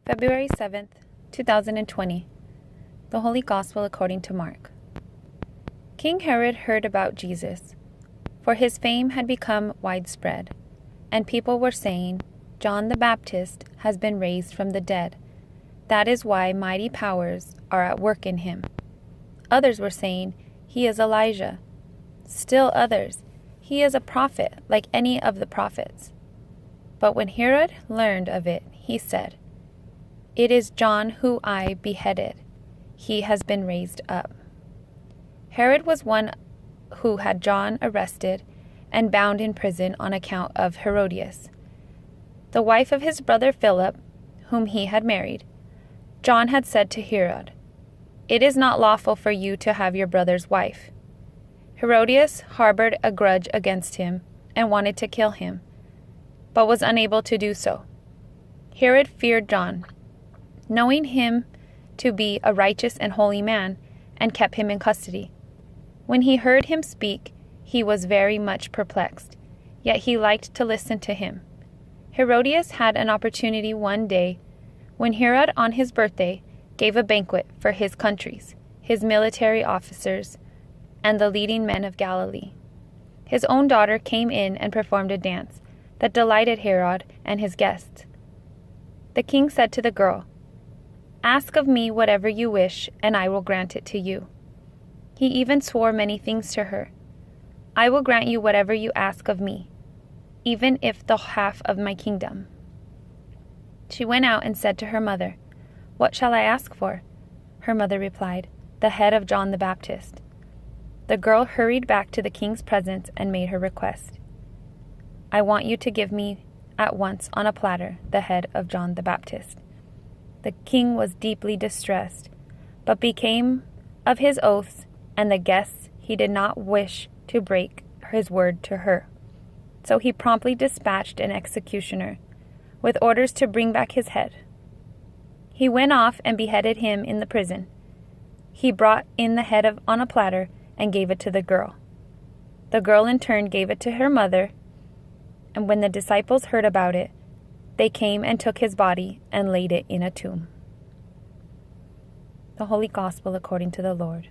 February 7th, 2020. The Holy Gospel according to Mark. King Herod heard about Jesus, for his fame had become widespread, and people were saying, "John the Baptist has been raised from the dead. That is why mighty powers are at work in him." Others were saying, "He is Elijah." Still others, "He is a prophet like any of the prophets." But when Herod learned of it, he said, "It is John who I beheaded. He has been raised up." Herod was one who had John arrested and bound in prison on account of Herodias, the wife of his brother Philip, whom he had married. John had said to Herod, "It is not lawful for you to have your brother's wife." Herodias harbored a grudge against him and wanted to kill him, but was unable to do so. Herod feared John, knowing him to be a righteous and holy man, and kept him in custody. When he heard him speak, he was very much perplexed, yet he liked to listen to him. Herodias had an opportunity one day when Herod, on his birthday, gave a banquet for his countries, his military officers, and the leading men of Galilee. His own daughter came in and performed a dance that delighted Herod and his guests. The king said to the girl, "Ask of me whatever you wish, and I will grant it to you." He even swore many things to her. "I will grant you whatever you ask of me, even if the half of my kingdom." She went out and said to her mother, "What shall I ask for?" Her mother replied, "The head of John the Baptist." The girl hurried back to the king's presence and made her request. "I want you to give me at once on a platter the head of John the Baptist." The king was deeply distressed, but became of his oaths and the guests he did not wish to break his word to her. So he promptly dispatched an executioner with orders to bring back his head. He went off and beheaded him in the prison. He brought in the head on a platter and gave it to the girl. The girl in turn gave it to her mother, and when the disciples heard about it, they came and took his body and laid it in a tomb. The Holy Gospel according to the Lord.